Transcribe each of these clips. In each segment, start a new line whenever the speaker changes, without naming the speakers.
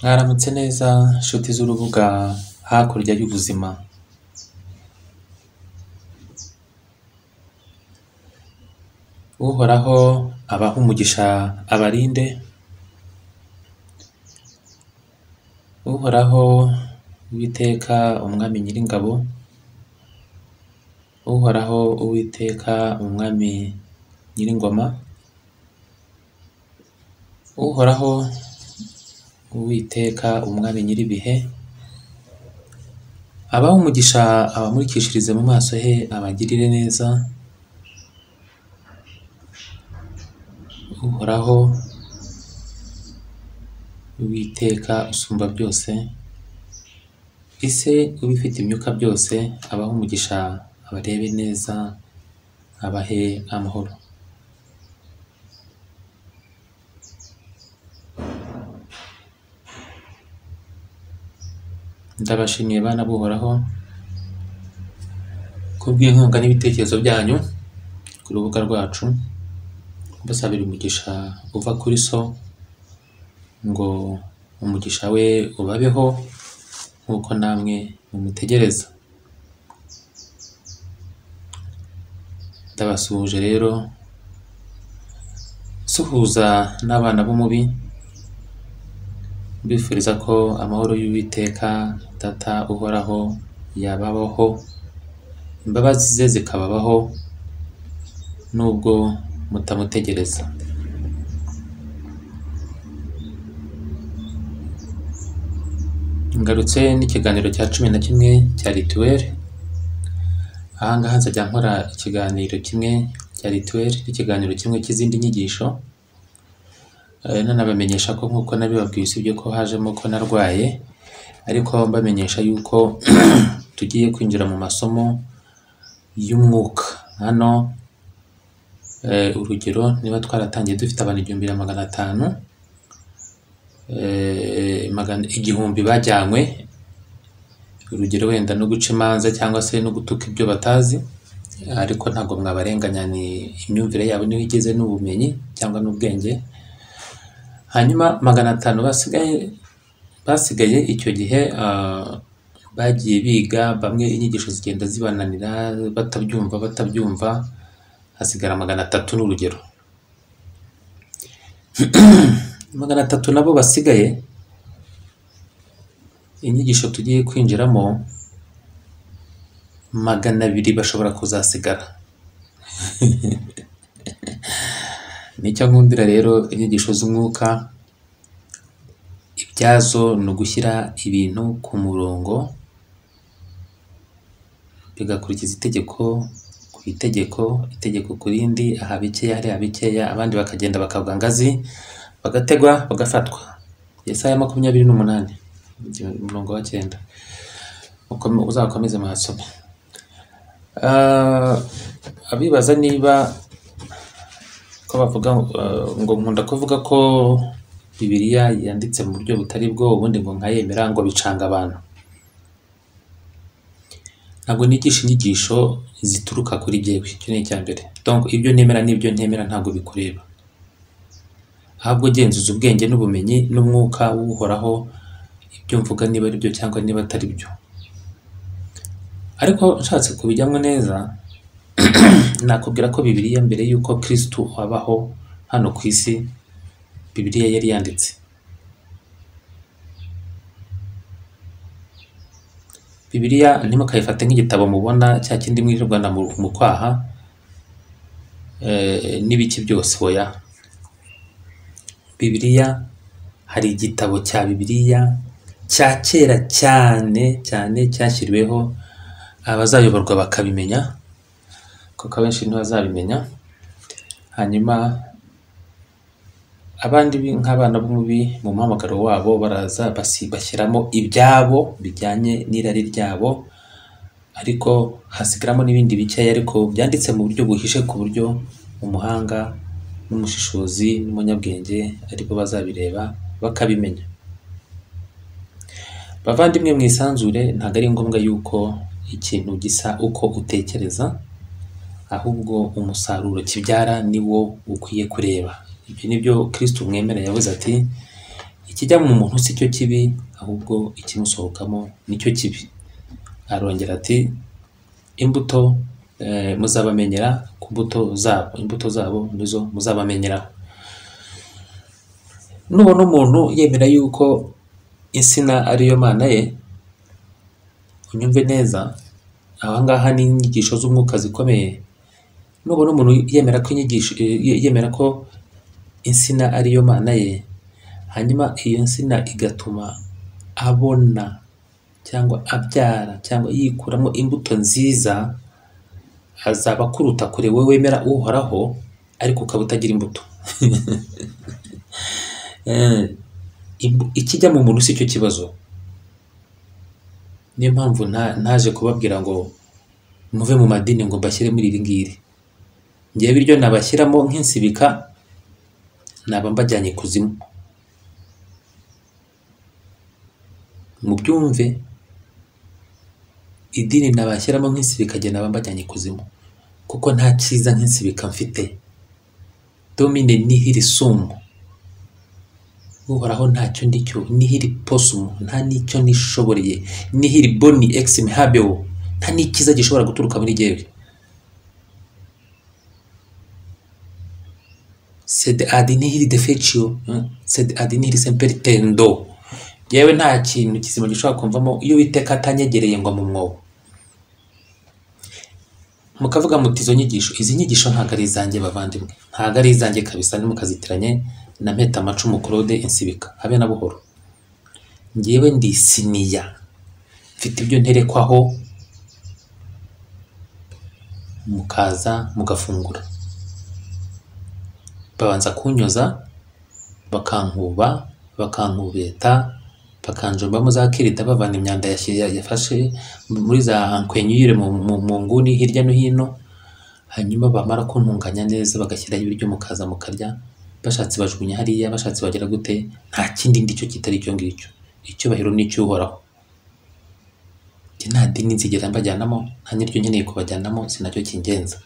Mwaramutse neza nshuti z'urubuga hakurya y'ubuzima. Uhoraho abaha umugisha abarinde. Uhoraho Uwiteka umwami nyiringabo. Uhoraho Uwiteka umwami nyiringoma. Uhoraho Uwiteka umwami nyiribihe. Abaha umugisha abamurikishirize mu maso he abagirire neza. Uhoraho Uwiteka usumba byose, ise ubifite imyuka byose, abaha umugisha abarebe neza, abahe amahoro. Ndabashimiye bana b'Uhoraho kubw'inkunga n'ibitekerezo byanyu ku rubuga rwacu, mbasabira umugisha uva kuri So, ngo umugisha we ubabeho nk'uko namwe mumutegereza. Ndabasuhuje rero, suhuza n'abana b'umubi, mbifuriza ko amahoro y'Uwiteka Data uhoraho yababaho, imbabazi ze zikababaho nubwo mutamutegereza. Ngarutse n'ikiganiro cya 11 cya rituweli. Ahangaha nzajya nkora ikiganiro kimwe cya rituweli n'ikiganiro kimwe cy'izindi nyigisho. Nanabamenyesha ko nk'uko nabibabwiye usibye ko hajemo ko narwaye, ariko mbamenyesha yuko tugiye kwinjira mu masomo y'umwuka. Hano urugero, niba twaratangiye dufite abantu 1500, igihumbi bajyanywe, urugero wenda no guca imanza cyangwa se no gutuka ibyo batazi, ariko ntabwo mwabarenganya, ni imyumvire yabo niho igeze n'ubumenyi cyangwa n'ubwenge. Hanyuma 500 basigaye icyo gihe bagiye biga, bamwe inyigisho zigenda zibananira batabyumva, hasigara 300 n'urugero. 300 nabo basigaye, inyigisho tugiye kwinjiramo 200 bashobora kuzasigara. Nicyo nkundira rero inyigisho z'umwuka, ibyazo ni ugushyira ibintu ku murongo, bigakurikiza itegeko ku itegeko, itegeko ku rindi, aha bikeya hariya bikeya, abandi bakagenda bakabwa ngazi, bagategwa bagafatwa. Yesaya 28 umurongo wa 9. Uzakomeze mwasome. Abibaza niba ko bavuga ngo nkunda kuvuga ko Bibiliya yanditse mu buryo butari bwo, ubundi ngo nkayemera ngo bicanga abantu. Ntabwo nigisha inyigisho zituruka kuri jyewe, icyo ni icya mbere. Donc ibyo nemera n'ibyo ntemera ntabwo bikureba, ahubwo genzuza ubwenge n'ubumenyi n'umwuka w'Uhoraho, ibyo mvuga niba ari byo cyangwa niba atari byo. Ariko nshatse kubijyamo neza, nakubwira ko Bibiliya mbere y'uko Kristo abaho hano ku isi, Bibiliya yari yanditse. Bibiliya ntimukayifate nk'igitabo mubona cya kindi mwirirwana mu kwaha n'ibiki byose, oya. Bibiliya, hari igitabo cya Bibiliya cya kera cyane cyashyiriweho abazayoborwa bakabimenya, kuko abenshi ntibazabimenya. Hanyuma abandi nk'abana b'umubi mu muhamagaro wabo baraza bashyiramo ibyabo bijyanye n'irari ryabo, ariko hasigaramo n'ibindi bikeya, ariko byanditse mu buryo buhishe, ku buryo umuhanga n'umushishozi n'umunyabwenge ariko bazabireba bakabimenya. Bavandimwe mwisanzure, ntabwo ari ngombwa yuko ikintu gisa uko utekereza, ahubwo umusaruro kibyara niwo ukwiye kureba. Ibyo nibyo Kristo mwemera yavuze ati, ikijya mu muntu si cyo kibi, ahubwo ikimusohokamo nicyo kibi. Arongera ati imbuto muzabamenyera ku imbuto zabo nizo muzabamenyeraho. Nubona umuntu yemera yuko insina ariyo mana ye, unyumve neza, aha ngaha ni inyigisho z'umwuka zikomeye. Nubona umuntu yemera ko insina ariyo mana ye, hanyuma iyo nsina igatuma abona cyangwa abyara cyangwa yikuramo imbuto nziza, azaba akuruta kure wowe wemera uhoraho ariko ukaba utagira imbuto. Ikijya mu muntu si cyo kibazo. Niyo mpamvu ntaje kubabwira ngo muve mu madini ngo mbashyire muri iri ngiri. Ngewe iryo nabashyiramo nk'insibika naba mbajyanye ikuzimu. Mubyumve, idini nabashyiramo nk'insibika njye naba mbajyanye ikuzimu, kuko nta cyiza nk'insibika mfite. Domine nihiri sumu, uhoraho ntacyo ndicyo, nihiri posumu, nta n'icyo nishoboreye, nihiri boni ex mihabeo, nta n'ikiza gishobora guturuka muri jyewe. Sed ad nihiri defectio, sed ad nihiri semper tendo. Yewe nta kintu kizima gishobora kumvamo iyo Uwiteka atanyegereye ngo mu mwobo. Mukavuga muti izi nyigisho ntabwo ari izanjye bavandimwe, ntabwo ari izanjye kabisa, nimukazitiranye na Mpeta Amacumu Claude insibika habe na buhoro. Ngewe ndi siniya, mfite ibyo nterekwaho, mukaza mugafungura. Babanza kunyoza, bakankuba, bakankubeta, bakanjombamo za kirita, bavana imyanda yafashe muri za nkwenyure mu nguni hirya no hino. Hanyuma bamara kuntunganya neza bagashyiraho ibiryo mukaza mukarya, bashatse bajugunya hariya, bashatse bagera gute, nta kindi ndicyo kitari icyo ngicyo. Icyubahiro ni icy'uhoraho. Nta dini nzigera mbajyanamo, nta n'iryo nkeneye kubajyanamo, sinacyo kingenza,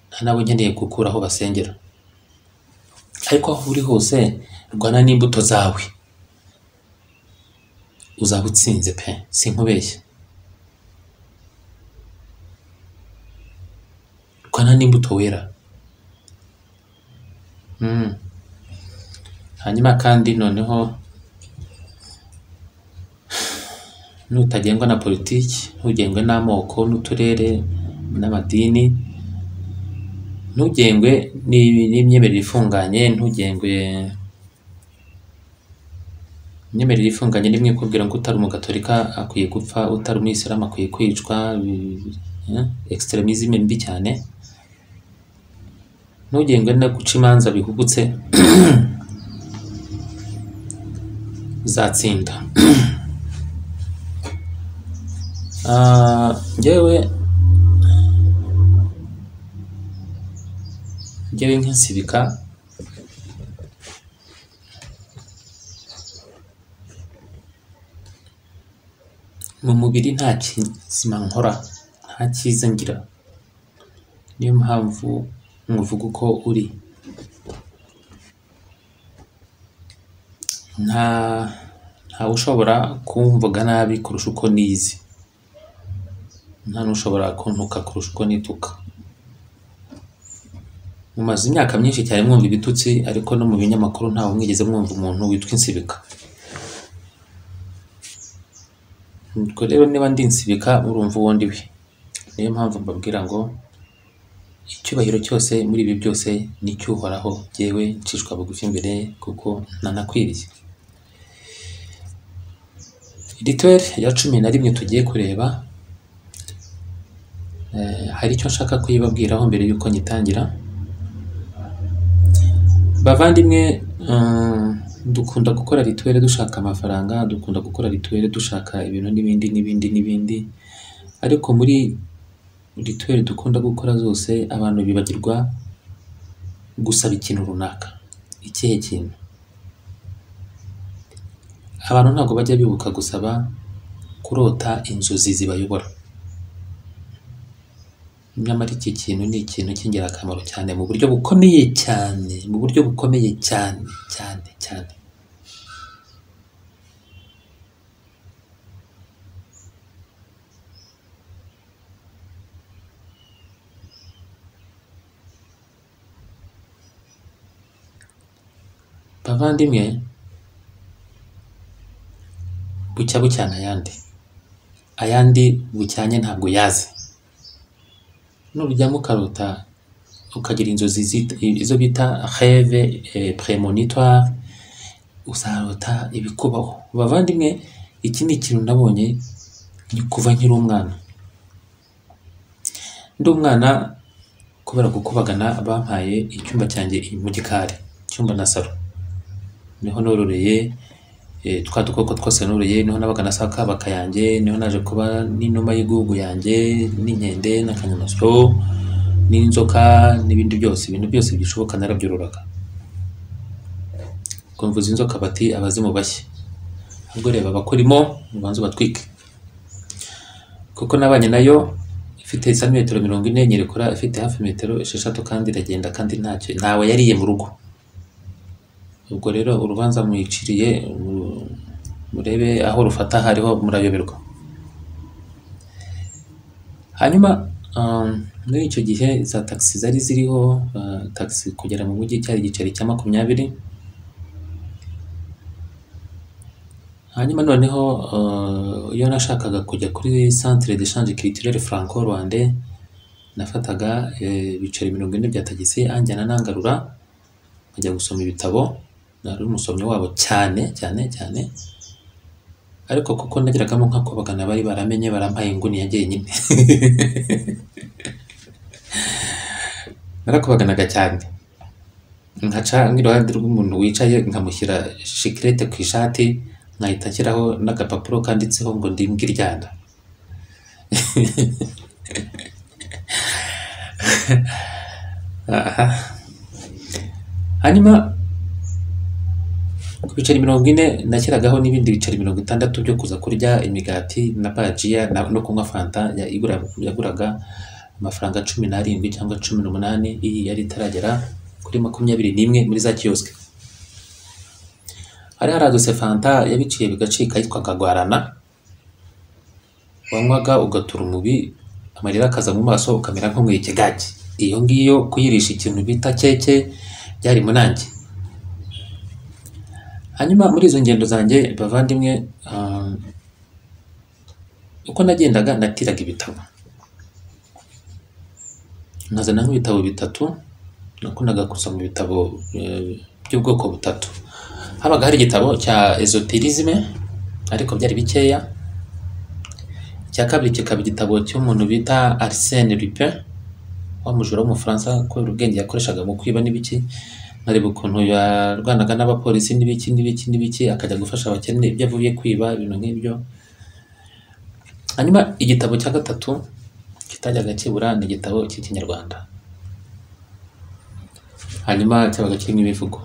nta nabo nkeneye gukuraho basengera. Ariko aho uri hose rwana n'imbuto zawe, uzaba utsinze pe, sinkubeshye. Rwana n'imbuto wera. Hanyuma kandi noneho nutagengwa na politiki, ntugengwe n'amoko n'uturere n'amadini, ntugengwe n'imyemerere ifunganye, imyemerere ifunganye nimwe kubwira ngo utari umugatolika akwiye gupfa, utari umuyisilamu akwiye kwicwa, extremisme mbi cyane. Ntugengwe no guca imanza bihubutse, uzatsinda. Ngewe nk'insibika mu mubiri nta kizima nkora, nta cyiza ngira. Niyo mpamvu nkuvuga uko uri. Nta ushobora kumvuga nabi kurusha uko nizi, nta n'ushobora kuntuka kurusha uko nituka. Mumaze imyaka myinshi cyane mwumva ibitutsi, ariko no mu binyamakuru ntawe mwigeze mwumva umuntu witwa insibika. Ubwo rero niba ndi insibika urumva uwo ndi we. Niyo mpamvu mbabwira ngo icyubahiro cyose muri ibi byose ni icy'uhoraho, jyewe ncishwa bugufi imbere kuko ntanakwiriye. Rituel ya 11 tugiye kureba, hari icyo nshaka kuyibabwiraho mbere yuko nyitangira. Bavandimwe, dukunda gukora rituel dushaka amafaranga, dukunda gukora rituel dushaka ibintu n'ibindi, ariko muri rituel dukunda gukora zose abantu bibagirwa gusaba ikintu runaka. Ikihe kintu? Abantu ntabwo bajya bibuka gusaba kurota inzozi zibayobora. Nyamara iki kintu ni ikintu cy'ingirakamaro cyane, mu buryo bukomeye cyane, bavandimwe, bucya bucyana ayandi bucyanye ntabwo yazi. Nuryama ukarota ukagira inzozi izo bita rêve prémonitoire, uzarota ibikubaho. Bavandimwe, iki ni ikintu nabonye kuva nkiri umwana. Ndi umwana, kubera gukubagana bampaye icyumba cyanjye mu gikari, icyumba na salo, niho nororeye twa dukoko twose nororeye, niho nabaga nasaka baka yanjye, niho naje kuba n'inuma y'igugu yanjye n'inkende n'akanyamasyo n'inzoka n'ibindi byose, ibintu byose bishoboka narabyorororaga. Kumvuza inzoka bati abazimu bashye, ahubwo reba abakurimo ubanza batwike, kuko nabanye nayo ifite santimetero 40, nyirekura ifite hafi metero 6 kandi iragenda kandi ntacyo ntawe yariye mu rugo. Ubwo rero urubanza mwiciriye murebe aho rufata hariho murayoberwa. Hanyuma muri icyo gihe za taxi zari ziriho, taxi kugera mu mujyi cyari igiceri cya 20. Hanyuma noneho iyo nashakaga kujya kuri centre d'échange culturel franco-rwandais, nafataga ibiceri 40 bya tagisi anjyana nangarura, nkajya gusoma ibitabo. Nari umusomyi wabo cyane, ariko kuko nagiragamo nkakobagana bari baramenye barampaye inguni yagiye nyine. Narakobaganaga cyane, nkaca nk'iruhande rw'umuntu wicaye nkamushyira shikirete ku ishati, nkahita nshyiraho n'agapapuro kanditseho ngo ndi imbwa iryana. Hanyuma ku biceri 40 nashyiragaho n'ibindi biceri 60 byo kuza kurya imigati na bajiya no kunywa fanta. Yaguraga amafaranga 17 cyangwa 18, iyi yari itaragera kuri 21 muri za kioske. Hari haradutse fanta yabiciye bigacika yitwa kagwarana, wanywaga ugatura umubi, amarira akaza mu maso ukamera nko mwikigage. Iyo ngiyo kuyirisha ikintu bita keke byari munange. Hanyuma muri izo ngendo zanjye bavandimwe, uko nagendaga natiraga ibitabo, nkazana nk'ibitabo 3. Nakundaga gusoma ibitabo by'ubwoko 3. Habaga hari igitabo cya esoterisme ariko byari bikeya. Icya kabiri kikaba igitabo cy'umuntu bita Arsène Lupin, wa mujura w'umufaransa, kubera ubwenge yakoreshaga mu kwiba n'ibiki. Nareba ukuntu yarwanaga n'abapolisi n'ibiki, akajya gufasha abakene ibyo avuye kwiba, ibintu nk'ibyo. Hanyuma igitabo cya gatatu kitajyaga kibura ni igitabo cy'ikinyarwanda, hanyuma cyabaga kirimo imivugo.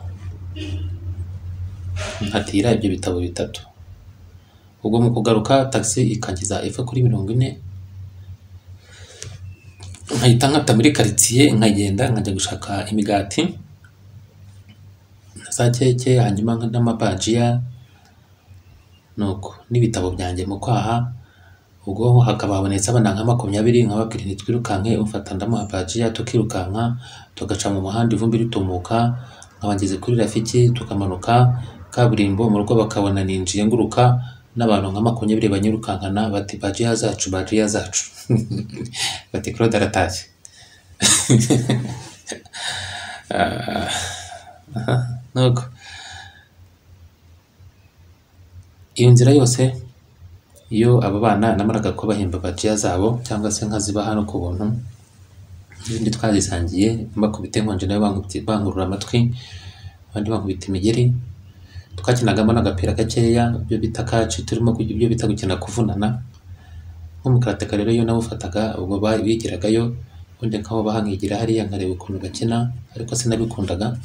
Nkatira ibyo bitabo 3. Ubwo mu kugaruka taxi ikangiza ifa kuri 40, nkahita nkata muri quartier, nkagenda nkajya gushaka imigati za keke, hanyuma n'amabajiya nuko n'ibitabo byanjye mu kwaha. Ubwo hakaba habonetse abana nka 20, nkababwira nti twirukanke, umfata ndamuha bajiya, tukirukanka tugaca mu muhanda ivumbi ritumuka, nkabangeze kuri Rafiki, tukamanuka kaburimbo mu rugo, bakabona ninjiye nguruka, n'abantu nka 20 banyirukankana bati bajiya zacu bati Claude aratashye. Nuko iyo nzira yose, iyo abo bana namaraga ko bahemba bajiya zabo cyangwa se nkaziba hano ku buntu, ibindi twazisangiye, mbakubite nkonje nayo bankurura amatwi, abandi bankubita imigeri. Tukakinagamo n'agapira gakeya, ibyo bita kaci, turimo ibyo bita gukina kuvunana. Nk'umukarateka rero iyo nawe ufataga, ubwo bigiragayo, ubundi nk'aho bahangigira hariya nkareba ukuntu gakina, ariko sinabikundaga.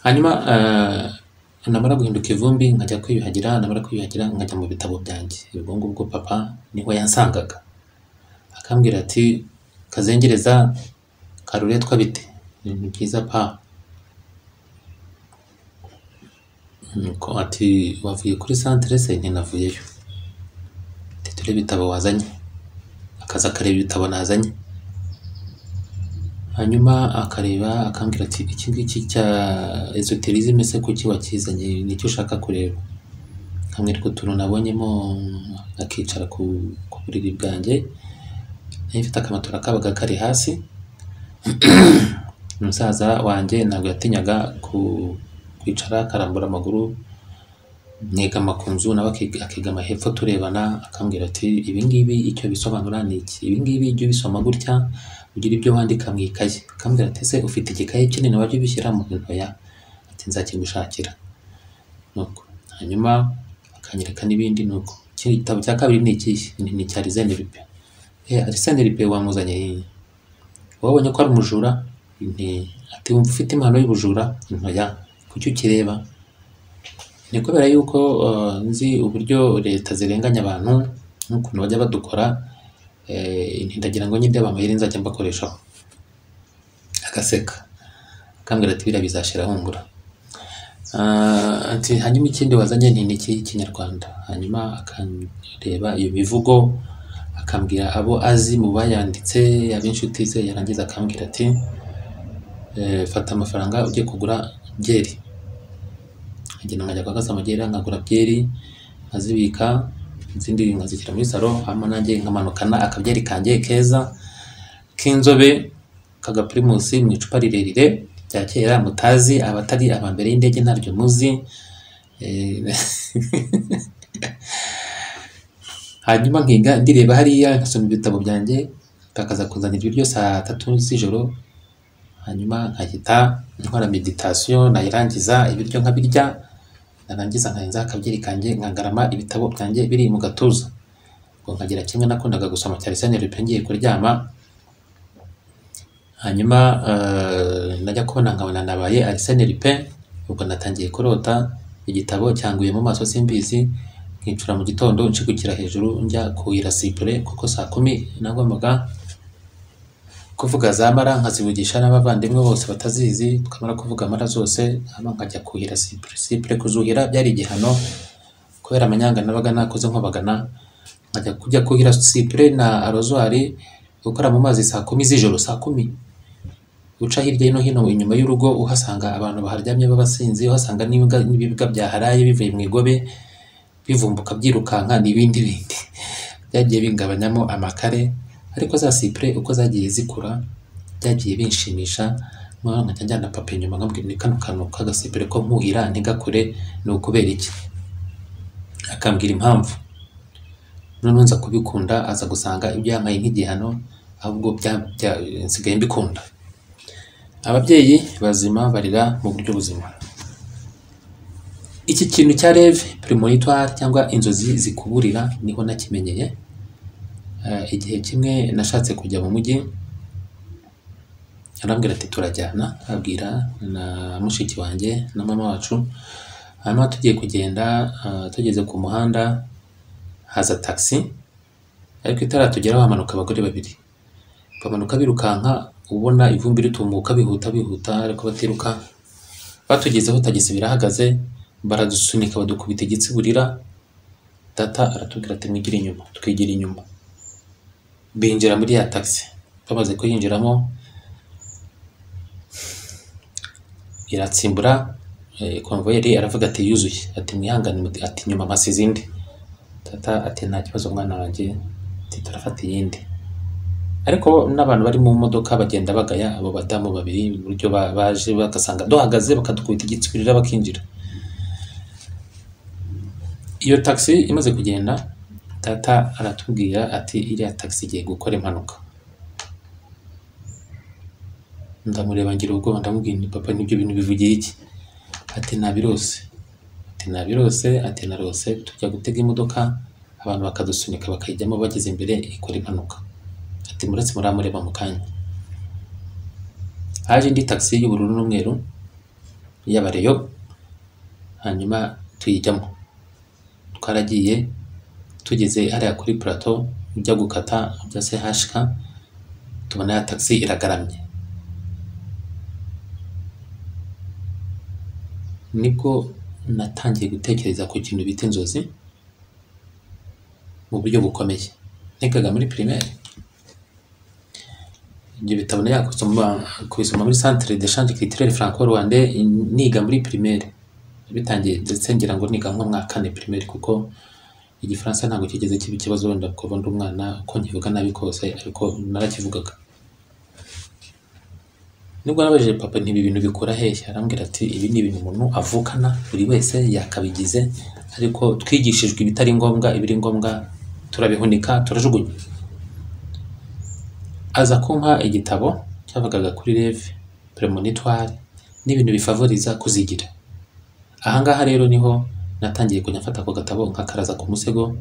Hanyuma namara guhinduka ivumbi nkajya kwiyuhagira, namara kwiyuhagira nkajya mu bitabo byanjye. Ubwo ngubwo papa niho yansangaga, akambwira ati kazengereza karuretwa bite, ni byiza pa. Nuko ati wavuye kuri centre se? Navuyeyo. Turebe ibitabo wazanye, akaza akareba ibitabo nazanye. hanyuma akareba akambwira ati iki ngiki cya esoterisme se kuki wakizanye nicyo ushaka kureba, nkamwereka utuntu nabonyemo, akicara ku buriri bwanjye, nari mfite akamatora kabaga kari hasi. Umusaza wanjye ntabwo yatinyaga kwicara akarambura amaguru, mwegama ku nzu nawe akegama hepfo turebana, akambwira ati ibi ngibi icyo bisobanura ni iki, ibi ngibi ujye ubisoma gutya, ugira ibyo wandika mu ikaye. Akambwira ati ese ufite igikaye kinini wajya ubishyiramo? Ntoya. Ati nzakigushakira. Nuko hanyuma akanyereka n'ibindi. Nuko igitabo cya kabiri ni ikihe? Ni icya Arsène Lupin. Arsène Lupin wamuzanye wabonye ko ari umujura? Ati wumva ufite impano y'ubujura? Ntoya. Kuki ukireba? Ni kubera yuko nzi uburyo leta zirenganya abantu n'ukuntu bajya badukora, ndagira ngo nyine amayeri nzajya mbakoreshaho. Agaseka akambwira ati biriya bizashira humbura. Ati hanyuma ikindi wazanye ni iki? Kinyarwanda. Hanyuma akanreba iyo mivugo, akambwira abo azi mu bayanditse ab'inshuti ze, yarangiza akambwira ati fata amafaranga ujye kugura byeri. Nkagenda nkajya kwa Gasamagera nkagura byeri, nkazibika, izindi nkazishyira muri salo, hama nanjye nkamanukana akabyeri kanjye keza k'inzobe k'agapirimusi mu icupa rirerire rya kera mutazi, abatari aba mbere y'indege ntaryo muzi. Hanyuma nkiga ndireba hariya, nkasoma ibitabo byanjye, bakaza kuzanira ibiryo saa 3 z'ijoro. Hanyuma nkahita nkora meditation, nayirangiza ibiryo nkabirya, narangiza nkayenza akabyeri kanjye, nkagarama ibitabo byanjye biri mu gatuza. Ubwo nkagira kimwe nakundaga gusoma cya Arsène Lupin ngiye kuryama. Hanyuma najya kubona nkabona nabaye Arsène Lupin. Ubwo natangiye kurota, igitabo cyanguye mu maso simbizi, nkicura mu gitondo nshigukira hejuru njya kuhira sipure, kuko saa 10 nagombaga kuvuga za mara, nkazivugisha n'abavandimwe bose batazizi, tukamara kuvuga mara zose, hama nkajya kuhira sipure. Kuzuhira byari igihano kubera amanyanga nabaga nakoze nkobagana. Nkajya kujya kuhira sipure na arozwari gukora mu mazi saa 10 z'ijoro. Saa 10 uca hirya no hino inyuma y'urugo, uhasanga abantu baharyamye b'abasinzi, uhasanga n'ibibwa byaharaye bivuye mu igobe bivumbuka byirukanka n'ibindi byagiye bingabanyamo amakare. Ariko za sipure uko zagiye zikura byagiye binshimisha, nkajya njyana papa inyuma nkambwira ni kano kantu k'agasipure ko nkuhira ntigakure ni ukubera iki? Akambwira impamvu. None nza kubikunda, aza gusanga ibyo yankaye nk'igihano, ahubwo nsigaye mbikunda. Ababyeyi bazima barira mu buryo buzima. Iki kintu cya rêve prémonitoire cyangwa inzozi zikuburira niho nakimenyeye. Igihe kimwe nashatse kujya mu mujyi, arambwira ati turajyana, abwira na mushiki wanjye na mama wacu. Hanyuma tugiye kugenda, tugeze ku muhanda haza taxi, ariko itaratugeraho hamanuka abagore babiri. Bamanuka birukanka, ubona ivumbi ritumuka bihuta, ariko batiruka. Batugezeho tagisi birahagaze, baradusunika badukubita igitsiburira. Data aratubwira ati mwigire inyuma. Twigira inyuma, binjira muri ya taxi. Bamaze kuyinjiramo iratsimbura, konvoyeri aravuga ati yuzuye, ati mwihangane, ati nyuma masize indi. Tata ati nta kibazo mwana wanjye, ati turafata iyindi. Ariko n'abantu bari mu modoka bagenda bagaya abo badamu babiri buryo baje bagasanga duhagaze bakadukubita igitsibirira bakinjira. Iyo taxi imaze kugenda, Tata aratubwira ati iriya taxi igiye gukora impanuka. Ndamureba ngira ubwoba, ndamubwira nti papa nibyo bintu bivugiye iki? Ati nabirose. Ati nabirose, ati narose tujya gutega imodoka, abantu bakadusunika bakayijyamo, bageze imbere ikora impanuka. Ati muretse muramureba mu kanya. Haje indi taxi y'ubururu n'umweru y'abareyo, hanyuma tuyijyamo. Twaragiye, tugeze hariya kuri plateau ujya gukata ujya CHK, tubona ya taxi iragaramye. Nibwo natangiye gutekereza ku kintu bita inzozi mu buryo bukomeye. Nekaga muri primaire. ibyo bitabo kubisoma muri centre d'échange culturel franco-rwandais niga muri primaire, bitangiye ndetse ngira ngo niga nko mu mwaka 4 primaire, kuko igifaransa ntabwo kigeze kiba ikibazo wenda kuva ndi umwana ko nkivuga nabi kose, ariko narakivugaga. Nibwo nabajije papa nti ibi bintu bikora hehe, arambwira ati ibi ni ibintu umuntu avukana, buri wese yakabigize, ariko twigishijwe ibitari ngombwa, ibiri ngombwa turabihunika turajugunya. Aza kumpa igitabo cyavugaga kuri rêve prémonitoire n'ibintu bifavoriza kuzigira. Ahangaha rero niho natangiye kujya mfata ako gatabo nkakaraza ku musego,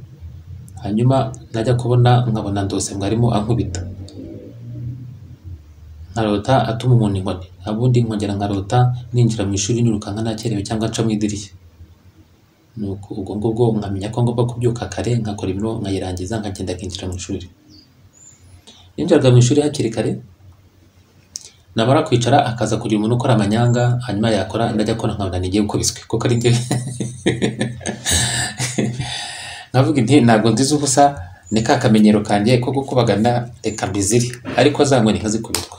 hanyuma najya kubona nkabona ndose mwarimu ankubita, nkarota atuma umuntu inkoni, abundi nkongera nkarota ninjira mu ishuri nirukanka nakerewe cyangwa nca mu idirishya. Nuko ubwo ngubwo nkamenya ko ngomba kubyuka kare nkakora imirimo nkayirangiza nkagenda kinjira mu ishuri. Ninjiraga mu ishuri hakiri kare, namara kwicara akaza kugira umuntu ukora amanyanga, hanyuma yakora ndajya kona nkabona nigiye gukubiswe, kuko ari njye navuga nti ntabwo ndize ubusa, ni ka kamenyero kanjye ko gukubagana reka mbiziri, ariko zangwe nkazikubitwa.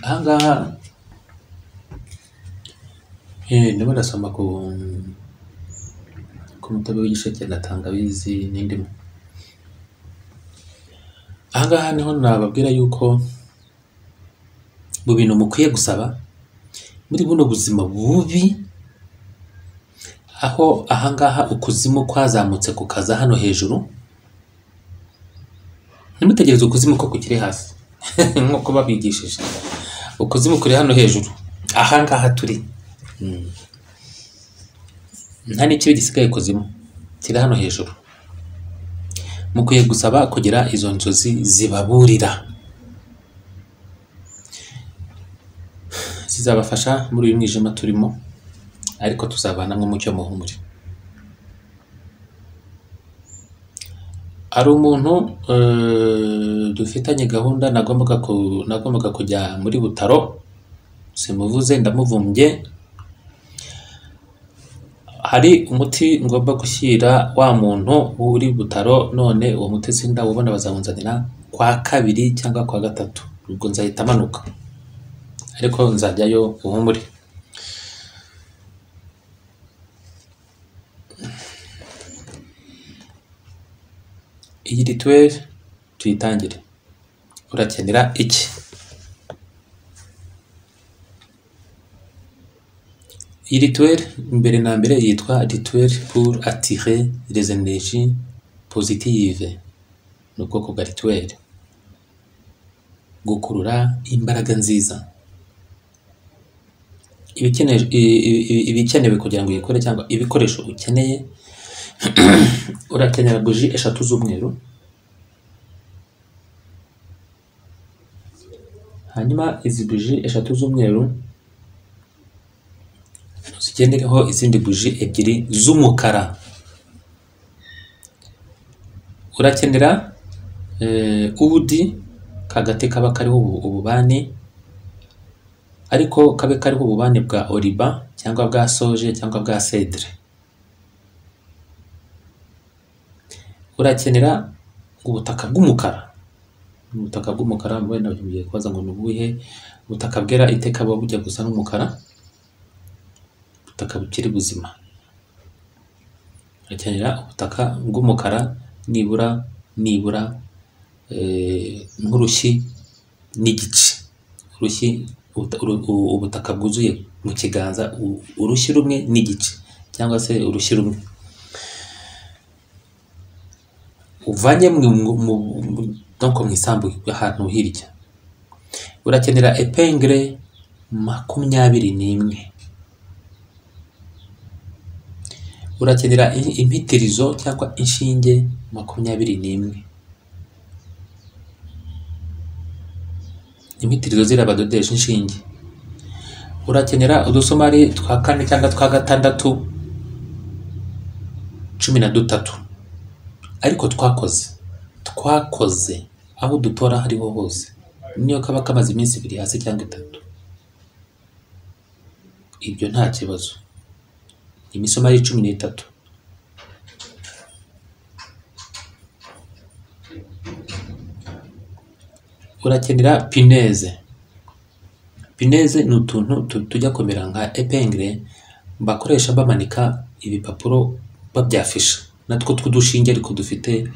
Ahangaha ndimo ndasoma ku mutobe w'igisheke na tangawizi n'indimu. Ahangaha niho nababwira yuko mu bintu mukwiye gusaba muri buno buzima bubi, aho ahangaha ukuzimu kwazamutse kukaza hano hejuru, ntimutegereze ukuzimu ko kukiri hasi nk'uko babigishije. Ukuzimu kuri hano hejuru, ahangaha turi nta n'ikibi gisigaye kuzimu, kiri hano hejuru. Mukwiye gusaba kugira izo nzozi zibaburira, zizabafasha muri uyu mwijima turimo, ariko tuzabana nk'umucyo muhumure. Ari umuntu dufitanye gahunda, nagombaga kujya muri Butaro, simuvuze ndamuvumbye. Hari umuti ngomba gushyira wa muntu uri Butaro, none uwo muti sindawubona, bazawunzanira kwa 2 cyangwa kwa 3, ubwo nzahita manuka, ariko nzajyayo uhumure. Iyi rituel tuyitangire. Urakenera iki? Iyi rituel mbere na mbere yitwa rituel pour attirer les énergies positives. Ni ubwoko bwa rituel gukurura imbaraga nziza. Ibikenewe kugira ngo uyikore cyangwa ibikoresho ukeneye, urakenera buji 3 z'umweru, hanyuma izi buji 3 z'umweru zigendereho izindi buji 2 z'umukara. Urakenera udi kagati kaba kariho ububani, ariko kabe kariho ububani bwa oliba cyangwa bwa soje cyangwa bwa cedre. Urakenera ubutaka bw'umukara. Ubutaka bw'umukara wenda ugiye kubaza ngo nubuhe, ubutaka bwera iteka buba bujya gusa n'umukara, ubutaka bukiri buzima. Urakenera ubutaka bw'umukara nibura nk'urushyi n'igice. Urushyi, ubutaka bwuzuye mu kiganza, urushyi rumwe n'igice cyangwa se urushyi rumwe uvanye mu isambu ahantu hirya. Urakenera epingre 21. Urakenera impitirizo cyangwa inshinge 21. Impitirizo zirabadodesha inshinge. Urakenera udusumari twa 4 cyangwa twa 6 13, ariko twakoze aho dutora hariho hose, niyo kaba kamaze iminsi 2 hasi cyangwa 3, ibyo nta kibazo. Imisumari 13 urakenera pineze. Pineze ni utuntu tujya kumera nka epengre bakoresha bamanika ibipapuro babyafisha, natwo tw'udushinge ariko dufite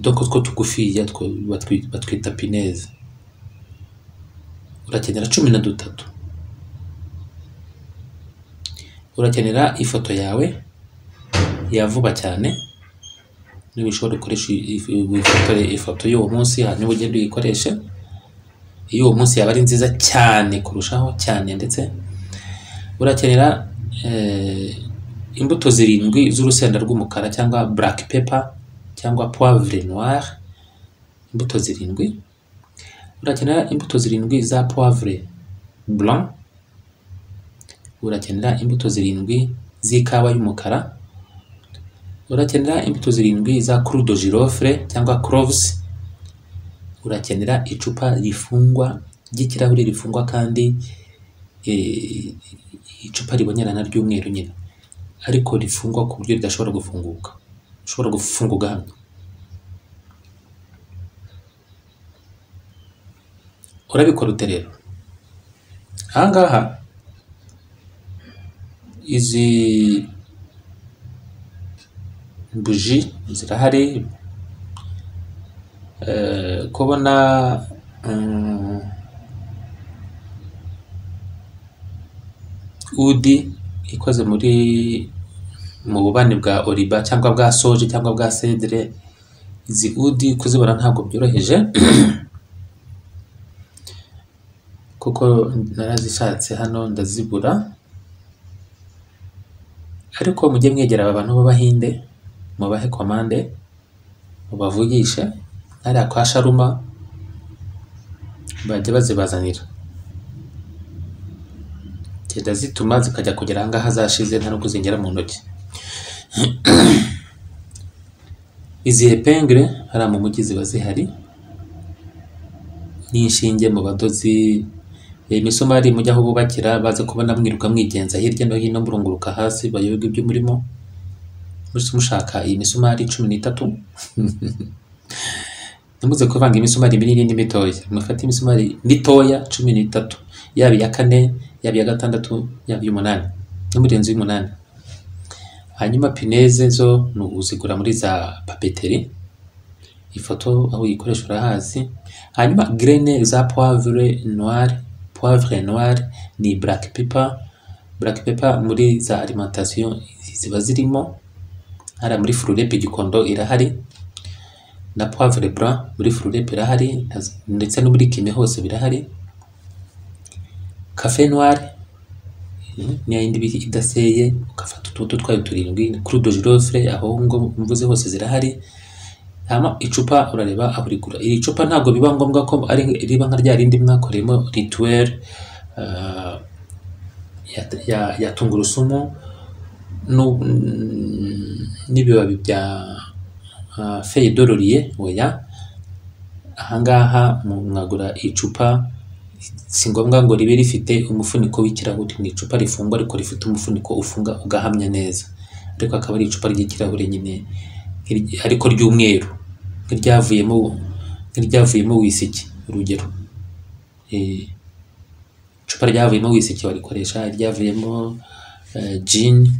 doko two tugufiya batwita pineze. Urakenera 13. Urakenera ifoto yawe ya vuba cyane, niba ushobora gukoresha ifoto y'uwo munsi hanyuma ugenda uyikoreshe. Iyo uwo munsi yaba ari nziza cyane kurushaho cyane. Ndetse urakenera imbuto 7 z'urusenda rw'umukara cyangwa black pepper cyangwa poivre noir, imbuto 7. Urakenera imbuto 7 za poivre blanc. Urakenera imbuto 7 z'ikawa y'umukara. Urakenera imbuto 7 za clou de girofle cyangwa cloves. Urakenera icupa rifungwa ry'ikirahure rifungwa kandi icupa ribonerana ry'umweru nyine, ariko rifungwa ku buryo ridashobora gufunguka, ushobora gufunguka hano. Urabikora ute rero? Ahangaha izi buji zirahari, kubona udi ikoze mu bubani bwa oliba cyangwa bwa soje cyangwa bwa cedre. Izi udi kuzibona ntabwo byoroheje kuko narazishatse hano ndazibura, ariko mujye mwegera aba bantu b'Abahinde mubahe komande mubavugishe hariya kwa Sharuma bajya bazibazanira. Keda zituma zikajya kugera ahangaha zashize nta no kuzingera mu ntoki. Izi epengre hari mu mujyi ziba zihari n'inshinge mu badozi. Imisumari mujya aho bubakira baze kubona mwiruka mwigenza hirya no hino murunguruka hasi bayoga ibyo murimo mushaka iyi misumari 13. Nimuze kuvanga imisumari minini n'imitoya, mufate imisumari mitoya 13, yaba iya 4 yaba iya 6 yaba iya 8 n'umurenzi w'8. Hanyuma pineze zo uzigura muri za papeteri, ifoto aho uyikoresha urahazi. Hanyuma graine za poivre noir. Poivre noir ni black pepper. Black pepper muri za alimentation ziba zirimo, hari muri Furulepe Gikondo irahari, na poivre blanc muri Furulepe irahari, ndetse no muri Kime hose birahari. Café noir ni yindi idaseye, ukafata utubuto twayo 7. Clou de girofle aho ngo mvuze hose zirahari. Hama icupa urareba aho rigura. Iri cupa ntabwo biba ngombwa ko ari riba nka rya rindi mwakoremo rituel ya tungurusumu n'ibibabi bya feuille d'oranger. Oya, ahangaha mwagura icupa si ngombwa ngo ribe rifite umufuniko w'ikirahure. Ni icupa rifungwa ariko rifite umufuniko ufunga ugahamya neza, ariko akaba ari icupa ry'ikirahure nyine ariko ry'umweru nk'iryavuyemo wisiki. Urugero icupa ryavuyemo wisiki warikoresha, ryavuyemo gin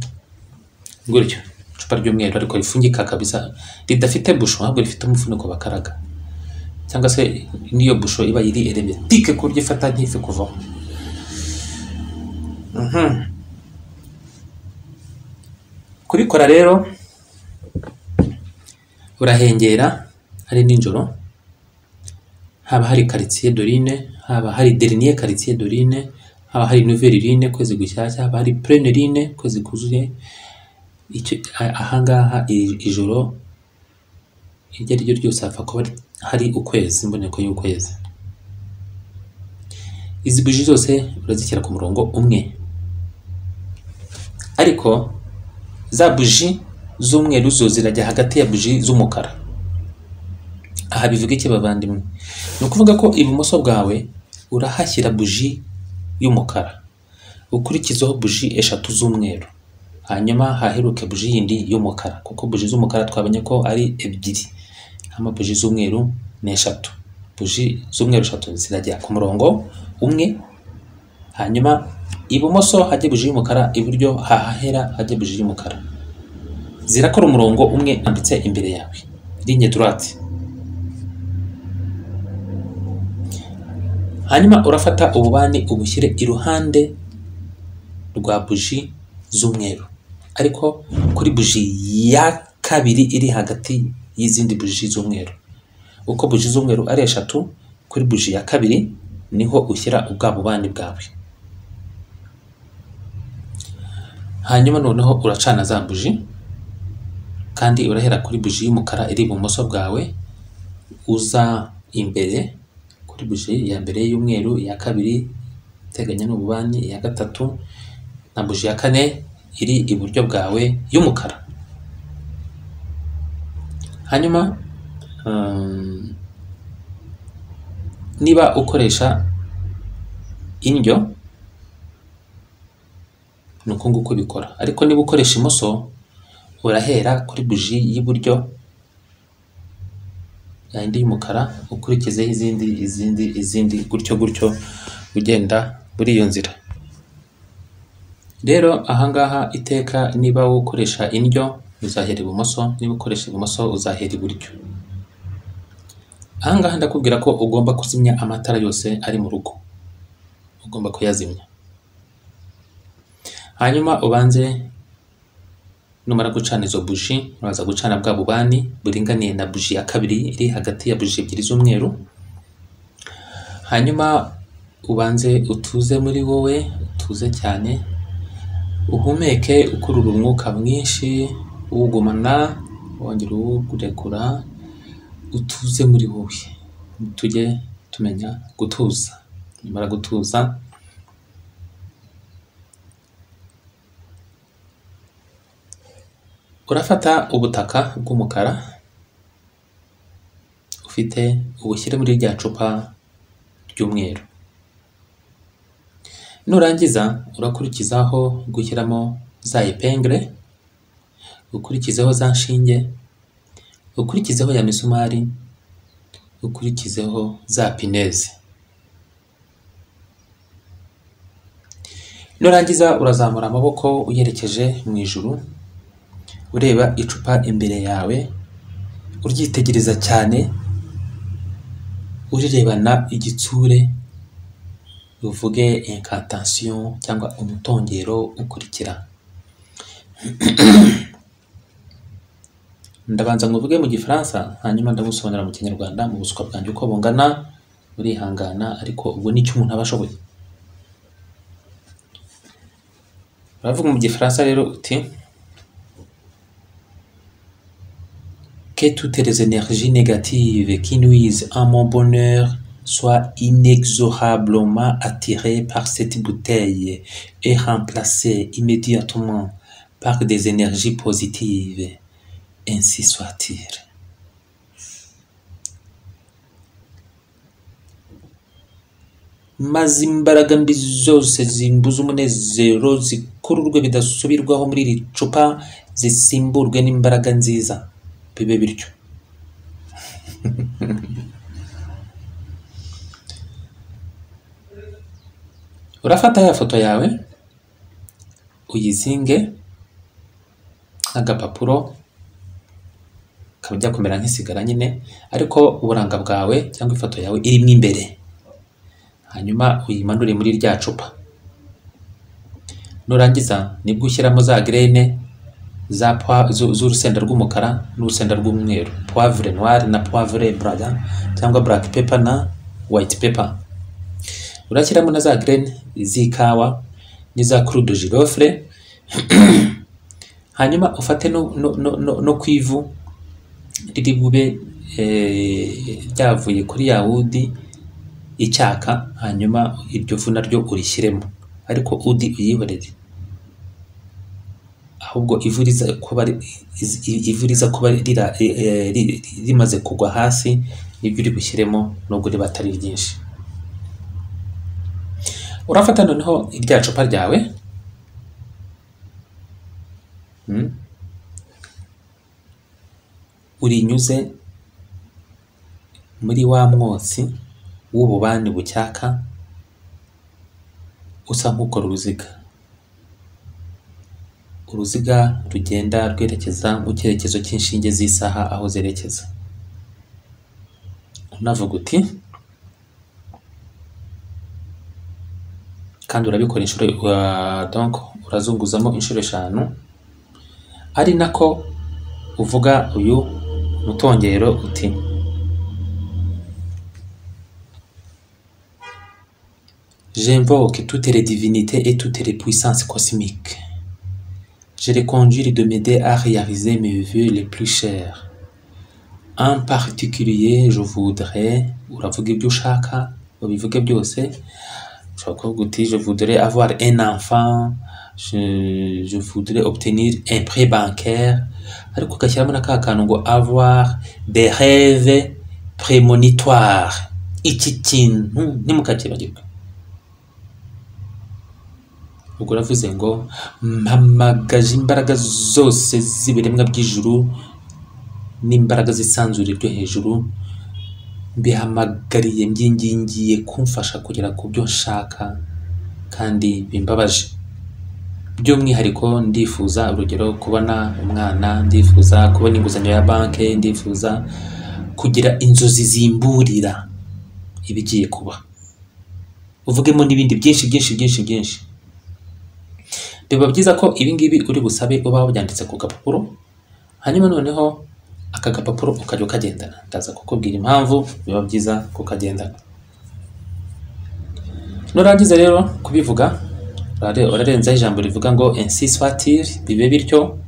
gutyo. Icupa ry'umweru ariko rifungika kabisa ridafite busho, ahubwo rifite umufuniko bakaraga, cyangwa se niyo busho iba iri hermetique ku buryo ifata ntife kuvaho. Kubikora rero urahengera hari nijoro, haba hari quartier de lune, haba hari dernier quartier de lune, haba hari nouvelle lune kwezi gushyashya, haba hari pleine lune kwezi kuzuye. Ahangaha ijoro iryo ari ryo ryose hapfa kuba hari ukwezi, imboneko y'ukwezi. Izi buji zose urazishyira ku murongo umwe, ariko za buji z'umweru zo zirajya hagati ya buji z'umukara. Aha bivuga iki bavandimwe? Ni ukuvuga ko ibumoso bwawe urahashyira buji y'umukara, ukurikizaho buji 3 z'umweru, hanyuma haheruke buji yindi y'umukara, kuko buji z'umukara twabonye ko ari 2, hama buji z'umweru ni 3. buji z'umweru 3 zirajya ku murongo umwe, hanyuma ibumoso hajye buji y'umukara, iburyo hahahera hajye buji y'umukara, zirakora umurongo umwe anditse imbere yawe, ligne droite. Hanyuma urafata ububani ubushyire iruhande rwa buji z'umweru, ariko kuri buji ya kabiri iri hagati y'izindi buji z'umweru. Uko buji z'umweru ari 3, kuri buji ya kabiri niho ushyira ubwa bubani bwawe. Hanyuma noneho uracana za buji, kandi urahera kuri buji y'umukara iri ibumoso bwawe, uza imbere kuri buji ya mbere y'umweru, ya kabiri teganya n'ububani, iya gatatu na buji ya kane iri iburyo bwawe y'umukara. Hanyuma niba ukoresha indyo nuko nguko bikora, ariko niba ukoresha imoso urahera kuri buji y'iburyo yindi y'umukara, ukurikizeho izindi gutyo ugenda muri iyo nzira. Rero ahangaha iteka niba ukoresha indyo uzahera ibumoso, niba ukoresha ibumoso uzahera iburyo. Ahangaha ndakubwira ko ugomba kuzimya amatara yose ari mu rugo, ugomba kuyazimya. Hanyuma ubanze numara gucana izo buji, uraza gucana bwa bubani buringaniye na buji ya kabiri iri hagati ya buji ebyiri z'umweru. Hanyuma ubanze utuze muri wowe, utuze cyane, uhumeke ukurura umwuka mwinshi, uwugumana wongera uwurekura, utuze muri wowe. Tujye tumenya gutuza. Nimara gutuza, urafata ubutaka bw'umukara ufite, ubushyire muri rya cupa ry'umweru. Nurangiza urakurikizaho gushyiramo za epingle, ukurikizeho za nshinge, ukurikizeho ya misumari, ukurikizeho za pineze. Nurangiza urazamura amaboko uyerekeje mu ijuru, ureba icupa imbere yawe, uryitegereza cyane, urirebana igitsure, uvuge incantation cyangwa umutongero ukurikira. Ndabanza nguvuge mu gifaransa, hanyuma ndagusobanura mu kinyarwanda mu buswa bwanjye uko bungana, urihangana, ariko ubwo nicyo umuntu aba ashoboye. Uravuga mu gifaransa rero uti: que toutes les énergies négatives qui nuisent à mon bonheur soient inexorablement attirées par cette bouteille et remplacées immédiatement par des énergies positives. Ainsi soit-il. Maze imbaraga mbi zose zimbuza umunezero zikururwe bidasubirwaho muri iri cupa, zisimburwe n'imbaraga nziza. Bibe bityo. Urafata ya foto yawe uyizinge agapapuro kabijya kumera nk'isigara nyine, ariko uburanga bwawe cyangwa ifoto yawe irimo imbere. Hanyuma uyimanure muri rya cupa. Nurangiza nibwo ushyiramo za graine z'urusenda rw'umukara n'urusenda rw'umweru, poivre noire na poivre blanc cyangwa black pepper na white pepper. Urashyiramo na za graine z'ikawa n'iza clou de girofle. Hanyuma ufate no kwivu riri bube ryavuye kuri yawudi icyaka, hanyuma iryo fu naryo urishyiremo, ariko udi uyihorere, ahubwo ivuriza kuba rimaze kugwa hasi nibyo uri bushyiremo, nubwo riba atari ryinshi. Urafata noneho irya cupa ryawe urinyuze muri wa mwotsi w'ububani bucyaka usa nk'ukora uruziga rugenda rwerekeza mu cyerekezo cy'inshinge z'isaha aho zerekeza. Unavuga uti kandi urabikora inshuro donc urazunguzamo inshuro 5 ari nako uvuga uyu mutongero uti j'invoque toutes les divinités et toutes les puissances cosmiques. Je les conjure de m'aider à réaliser mes vœux les plus chers. En particulier, je voudrais, uravuga ibyo ushaka, ubivuge byose, ushobora kuvuga uti je voudrais avoir un enfant, je voudrais obtenir un prêt bancaire, ariko ugashyiramo na ka kantu ngo avoir des rêves prémonitoires. Iki kintu ntimukakibagirwe. Ubwo uravuze ngo mpamagaje imbaraga zose z'ibiremwa by'ijuru n'imbaraga z'isanzure ryo hejuru, mbihamagariye mbyingingiye kumfasha kugera ku byo nshaka kandi bimbabaje. By'umwihariko ndifuza urugero kubona umwana, ndifuza kubona inguzanyo ya banke, ndifuza kugira inzozi zimburira ibigiye kuba. Uvugemo n'ibindi byinshi. Biba byiza ko ibi ngibi uri busabe uba wabyanditse ku gapapuro, hanyuma noneho aka gapapuro ukajya ukagendana. Ndaza kukubwira impamvu biba byiza kukagendana. Nurangiza rero kubivuga urarenzaho ijambo rivuga ngo ainsi soit-il, bibe bityo.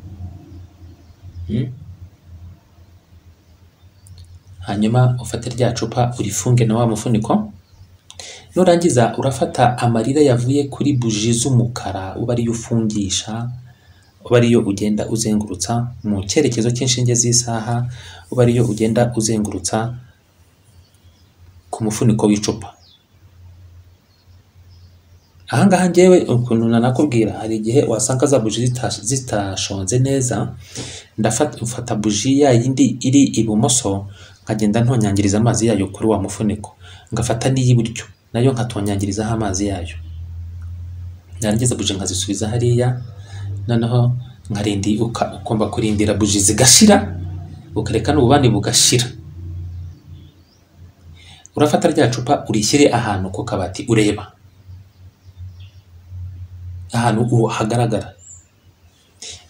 Hanyuma ufate rya cupa urifunge na wa mufuniko. Nurangiza urafata amarira yavuye kuri buji z'umukara uba ariyo ufungisha, uba ariyo ugenda uzengurutsa mu cyerekezo cy'inshinge z'isaha, uba ariyo ugenda uzengurutsa ku mufuniko w'icupa. Ahangaha njyewe ukuntu nanakubwira, hari igihe wasanga za buji zitashonze neza, ufata buji ya yindi iri ibumoso nkagenda ntonyangiriza amazi yayo kuri wa mufuniko, ngafata n'iy'iburyo nayo nkatonyangirizaho amazi yayo. Narangiza buji nkazisubiza hariya, noneho ukumva kurindira buji zigashira, ukareka n'ububani bugashira. Urafata rya cupa urishyire ahantu ku kabati, ureba ahantu hagaragara.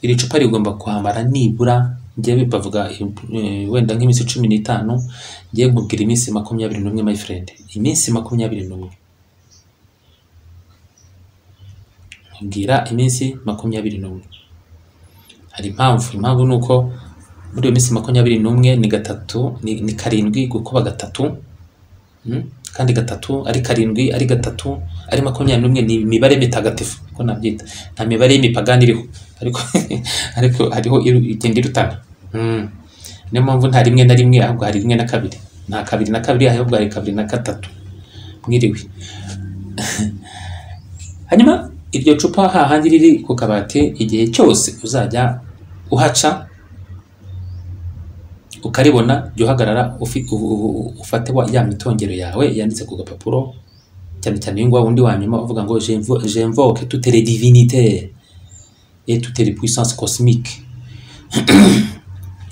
Iri cupa rigomba kuhamara nibura, njyewe bavuga wenda nk'iminsi 15, ngiye nkubwira iminsi 21 my friend. Iminsi 21. Nkubwira iminsi 21. Hari impamvu nuko muri iyo minsi 21 ni gatatu, ni karindwi gukuba gatatu, kandi gatatu ari karindwi ari gatatu ari 21 ni imibare mitagatifu ko nabyita. Nta mibare y'imipagani iriho, ariko hariho igenda irutana. Niyo mpamvu nta rimwe na rimwe, ahubwo hari rimwe na kabiri. Nta kabiri na kabiri, ahubwo hari kabiri na gatatu. Mwiriwe. Hanyuma iryo cupa hahandi riri ku kabati, igihe cyose uzajya uhaca ukaribona, jya uhagarara ufate ya mitongero yawe yanditse ku gapapuro, cyane cyane ingwa undi wanyuma uvuga ngo j'invoque toutes les divinités et toutes les puissances cosmiques.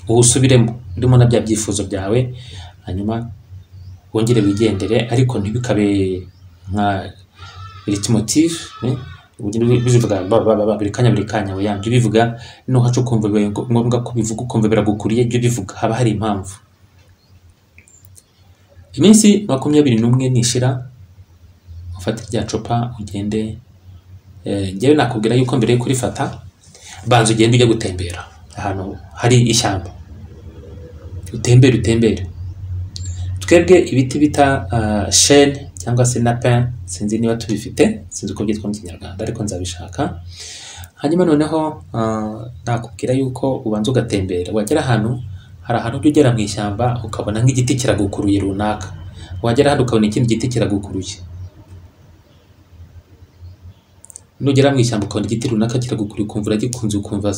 Usubiremo urimo na bya byifuzo byawe, hanyuma wongere wigendere, ariko ntibikabe nka leitmotiv, bivuga buri kanya yambye bivuga, no hacu kumva ngombwa ko bivuga ukumva biragukuriye, ibyo bivuga haba hari impamvu. Iminsi 21 nishira, ufate rya cupa ugende. Njyewe nakubwira yuko mbere yo kurifata banza ugende ujya gutembera ahantu hari ishyamba, utembere. Twebwe ibiti bita chêne cyangwa se napin, sinzi niba tubifite, sinzi uko byitwa mu Kinyarwanda, ariko nzabishaka. Hanyuma noneho nakubwira yuko ubanza ugatembera, wagera ahantu, hari ahantu ujya ugera mu ishyamba ukabona nk'igiti kiragukuruye runaka, wagera ahandi ukabona ikindi giti kiragukuruye. Nugera mu ishyamba ukabona igiti runaka kiragukuruye, ukumva uragikunze, ukumva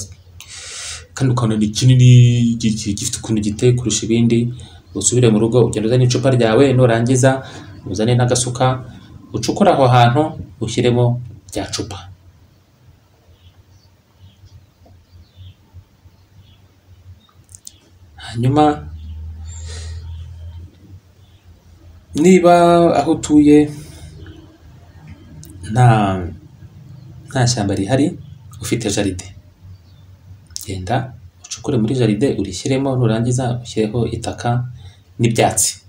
kandi ukabona ni kinini, gifite ukuntu giteye kurusha ibindi, usubire mu rugo ugenda uzane icupa ryawe, nurangiza uzane n'agasuka ucukure aho hantu ushyiremo rya cupa. Hanyuma niba aho utuye nta shyamba rihari, ufite jaride, genda ucukure muri jaride urishyiremo, nurangiza ushyireho itaka n'ibyatsi.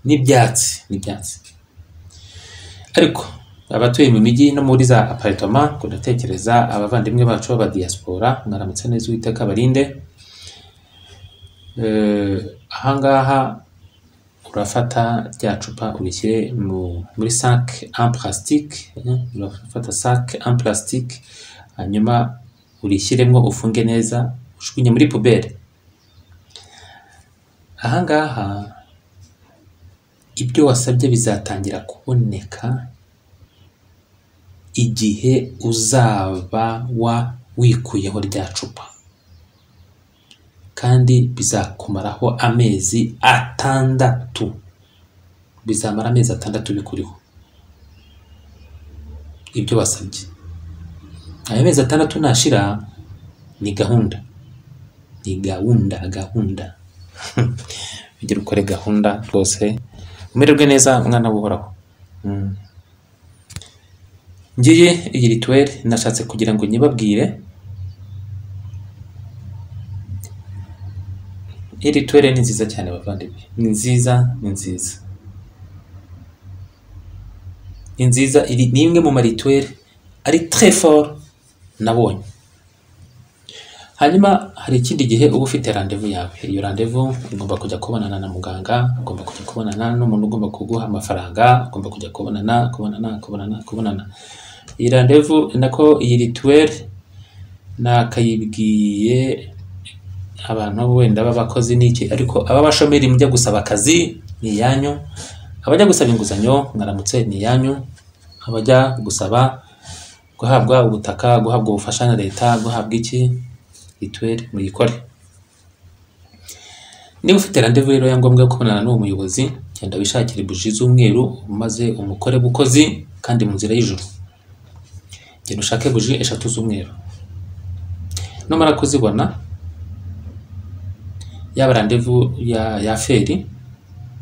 Ariko abatuye mu mijyi no muri za aparitoma, kudatekereza abavandimwe bacu b'aba diaspora, mwaramutse neza, Uwiteka abarinde. Ahangaha urafata rya cupa urishyire muri sac en plastique, urafata sac en plastique, hanyuma urishyiremo ufunge neza, ujugunye muri poubelle. Ahangaha ibyo wasabye bizatangira kuboneka igihe uzaba wikuyeho rya cupa, kandi bizakumaraho amezi 6. Bizamara amezi 6 bikuriho ibyo wasabye. Ayo mezi 6 nashira, ni gahunda bigira ukore gahunda rwose, umererwe neza mwana buhoraho. Ngiye iyi rituel nashatse kugira ngo nyibabwire. Iyi rituel ni nziza cyane bavandimwe, ni nziza, iri ni imwe mu marituel ari très fort nabonye. Hanyuma hari ikindi gihe uba ufite rendez-vous yawe. Iyo rendez-vous ugomba kujya kubonana na muganga, ugomba kujya kubonana n'umuntu ugomba kuguha amafaranga, ugomba kujya kubonana. Iyi rendez-vous nako iyi rituel nakayibwiye abantu wenda b'abakozi n'iki, ariko aba bashomeri mujya gusaba akazi ni yanyu, abajya gusaba inguzanyo mwaramutse ni yanyu, abajya gusaba guhabwa ubutaka, guhabwa ubufasha na leta, guhabwa iki, rituel muyikore. Niba ufite rendez-vous rero ya ngombwa yo kubonana n'uwo muyobozi, genda wishakire buji z'umweru maze umukore bukozi kandi mu nzira y'ijuru. Genda ushake buji 3 z'umweru, numara kuzibona, yaba rendez-vous ya feri,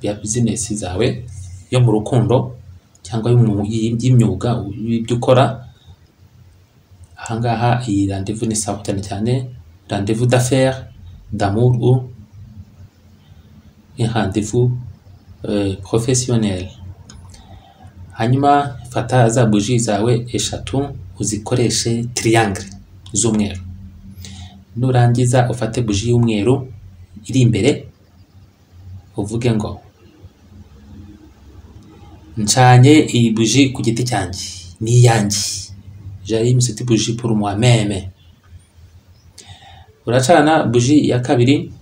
ya business zawe, yo mu rukundo cyangwa y'imyuga y'ibyo ukora, ahangaha iyi rendez-vous ni sawa cyane, rendez-vous d'affaires, d'amour ou un rendez-vous professionnel. Hanyuma fata za buji zawe 3 uzikoreshe triangle z'umweru, nurangiza ufate buji y'umweru iri imbere, uvuge ngo ncanye iyi buji ku giti cyanjye, ni yanjye, j'allume cette bougie pour moi-même. Uracana buji ya kabiri,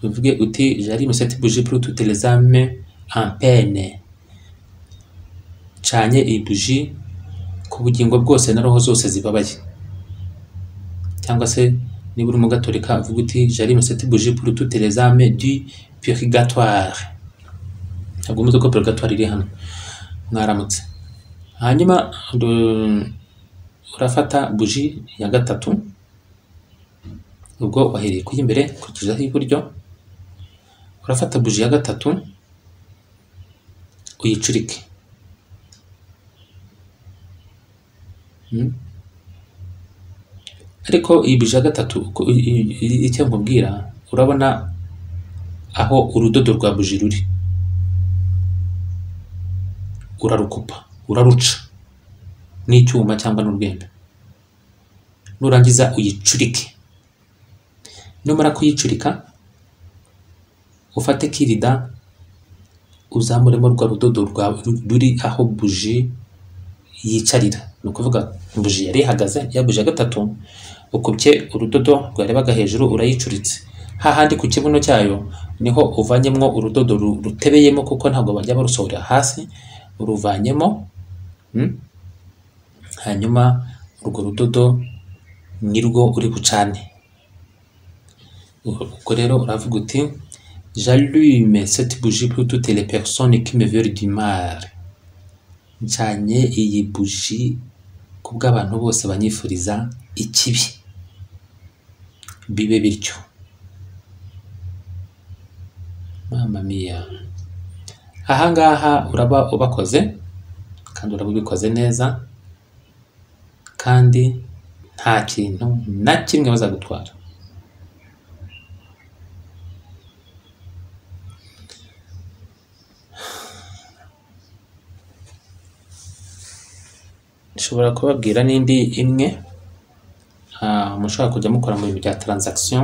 uvuge uti j'allume cette bougie pour toutes les âmes en peine. Canye iyi buji ku bugingo bwose na roho zose zibabaye. Cyangwa se niba uri mu gatolika uvuga uti j'allume cette bougie pour toutes les âmes du purgatoire. Ntabwo muzi ko purgatoire iri hano, mwaramutse. Hanyuma urafata buji ya gatatu, ubwo wahereye ku y'imbere kukizaho iburyo, urafata buji ya gatatu uyicurike. Ariko iyi buji ya gatatu icyo nkubwira, urabona aho urudodo rwa buji ruri, urarukupa, uraruca n'icyuma cyangwa n'urwembe, nurangiza uyicurike. Numara kuyicurika, ufate kirida uzamuremo rwa rudodo ruri aho buji yicarira. Ni ukuvuga buji yari ihagaze, ya buji ya gatatu ukubye urudodo rwarebaga hejuru, urayicuritse. Hahandi ku kibuno cyayo niho uvanyemo urudodo rutebeyemo, kuko ntabwo bajya barusohora hasi, uruvanyemo. Hanyuma urwo rudodo nirwo uri bucane. Ubwo rero uravuga uti J'allume cette bougie pour toutes les personnes qui me veulent du mal. Ncanye iyi buji kubw'abantu bose banyifuriza ikibi. Bibe bityo. Mama mia. Ahangaha uraba ubakoze kandi uraba ubikoze neza kandi nta kintu na kimwe bazagutwara. Nshobora kubabwira n'indi imwe mushobora kujya mukora mu bintu bya transaction.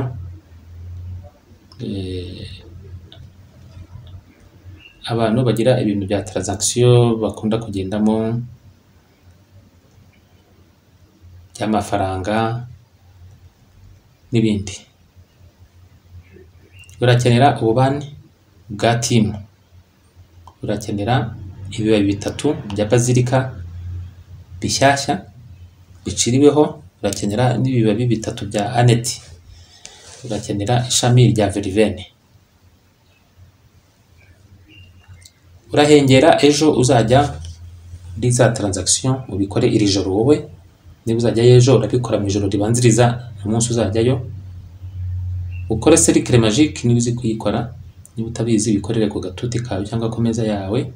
Abantu bagira ibintu bya transaction bakunda kugendamo by'amafaranga n'ibindi. Urakenera ububani bwa timu. Urakenera ibibabi bitatu bya bazilika bishyashya biciriweho. Urakenera n'ibibabi bitatu bya aneti. Urakenera ishami rya verivene. Urahengera ejo uzajya muri za transaction ubikore iri joro wowe. Niba uzajyayo ejo urabikora mu ijoro ribanziriza umunsi uzajyayo. Ukore cercle magique niba uzi kuyikora. Niba utabizi bikorere ku gatuti kawe cyangwa ku meza yawe.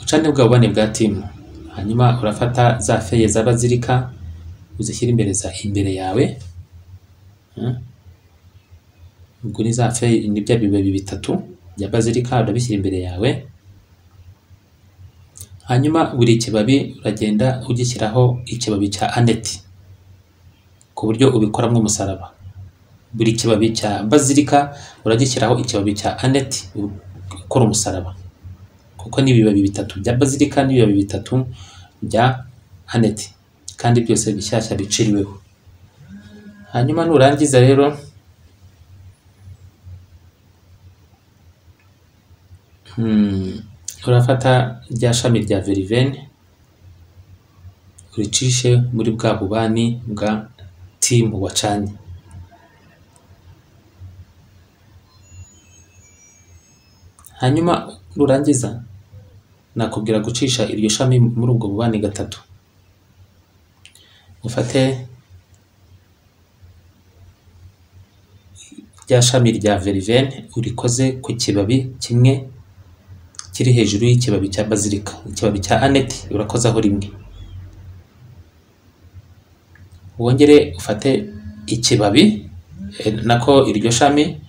Ucane bwa bubani bwa timu. Hanyuma urafata za feye za bazilika uzishyira imbere yawe. Ubwo ni za feye ni bya bibabi bitatu bya bazilika urabishyira imbere yawe. Hanyuma buri kibabi uragenda ugishyiraho ikibabi cya aneti ku buryo ubikoramo umusaraba. Buri kibabi cya bazilika uragishyiraho ikibabi cya aneti ukora umusaraba, kuko ni ibibabi bitatu bya bazilika n'ibibabi bitatu bya aneti kandi byose bishyashya biciriweho. Hanyuma nurangiza rero urafata rya shami rya verivene uricishe muri bwa bubani bwa timu wacanye. Hanyuma nurangiza nakubwira gucisha iryo shami muri ubwo bubani gatatu. Ufate rya shami rya verivene urikoze ku kibabi kimwe kiri hejuru y'ikibabi cya bazilika. Ikibabi cya aneti urakozaho rimwe. Wongere ufate ikibabi nako iryo shami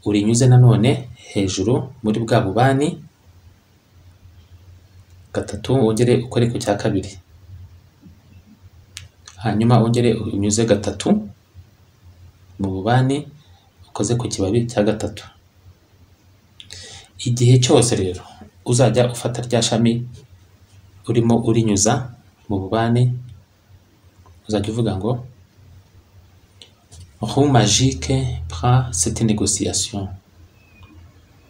urinyuze nanone hejuru muri bwa bubani gatatu. Wongere ukore ku cya kabiri. Hanyuma wongere unyuze gatatu mu bubani ukoze ku kibabi cya gatatu. Igihe cyose rero uzajya ufata rya shami urimo urinyuza mu bubani uzajya uvuga ngo roue magique prend cette négociation.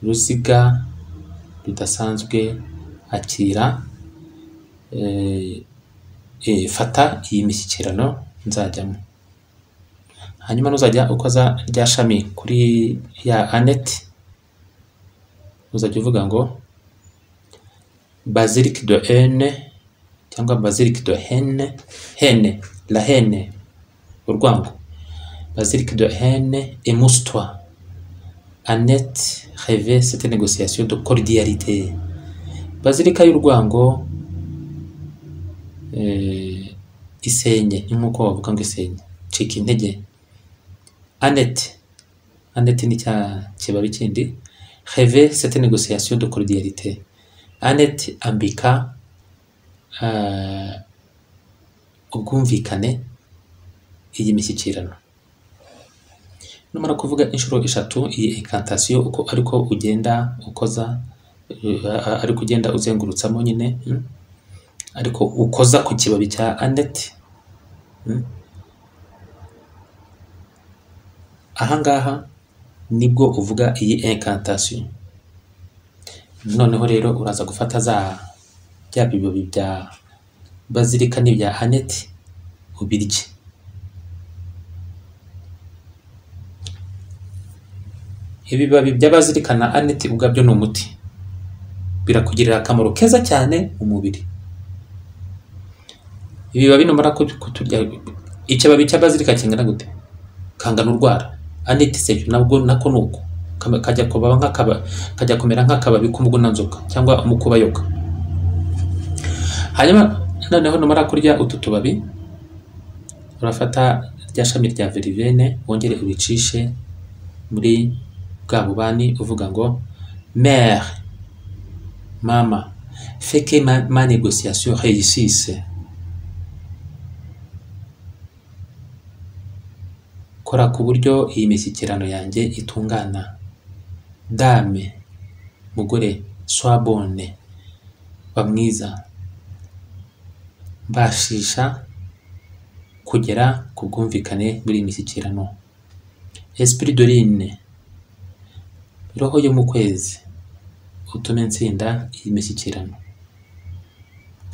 Ruziga rudasanzwe akira fata iyi mishyikirano nzajyamo. Hanyuma nuzajya ukoza rya shami kuri ya aneti uzajya uvuga ngo basilique de henne cyangwa basilique de henne la henne urwango. Basilique de henne émousse-toi. Annette rêvait cette négociation de cordialité. Basilica y'urwango isenye nk'uko bavuga ngo isenye cika intege. Annette ni cya kibabi kindi. Rêvait cette négociation de cordialité. Annette ambika ubwumvikane iyi mishyikirano. Numara kuvuga inshuro eshatu iyi incantation uko ariko ugenda ukoza ariko ugenda uzengurutsamo nyine ariko ukoza ku kibabi cya aneti. Ahangaha nibwo uvuga iyi incantation. Noneho rero uraza gufata bya bibabi bya bazilika n'ibya aneti ubirye. Ibibabi by'abazirikana aneti ubwabyo ni umuti, birakugirira akamaro keza cyane mu mubiri. Ibibabi numara kuturya, ikibabi cy'abazirika kingana gute? Kangana urwara. Aneti se nabwo nako nuko kajya kumera nk'akababi k'umugunanzoka cyangwa umukubayoka. Hanyuma noneho numara kurya utu tubabi, urafata rya shami rya verivene wongere ubicishe muri bwa bubani uvuga ngo mère, mama, fais que ma négociation réussisse. Kora ku buryo iyi mishyikirano yanjye itungana. Dame, mugore, sois bonne, ba mwiza. Mbashisha kugera ku bwumvikane muri iyi mishyikirano. Esprit de lune, roho yo mu kwezi, utume nsinda iyi mishyikirano.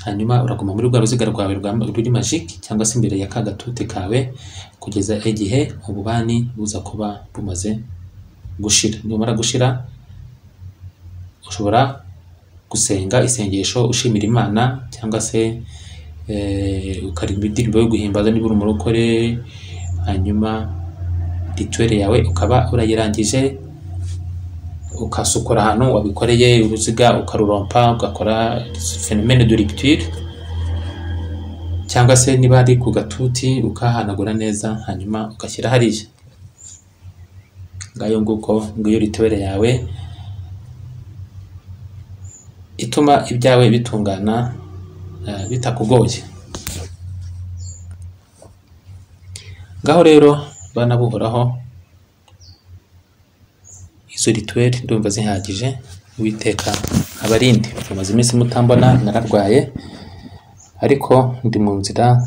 Hanyuma uraguma muri rwa ruziga rwawe ruri magique cyangwa se imbere ya ka gatute kawe kugeza igihe ububani buza kuba bumaze gushira. Nimara gushira, ushobora gusenga isengesho ushimira Imana cyangwa se ukarimba indirimbo yo guhimbaza niba uri umurokore. Hanyuma rituel yawe ukaba urayirangije, ukasukura ahantu wabikoreye uruziga ukarurompa, ugakora phénomène de rupture, cyangwa se niba ari ku gatuti ukahanagura neza, hanyuma ugashyira hariya. Ngayo nguko ngiyo rituel yawe ituma ibyawe bitungana bitakugoye. Ngaho rero bana buhoraho, izo rituel ndumva zihagije. Uwiteka abarinde. Mumaze iminsi mutambona, nararwaye ariko ndi mu nzira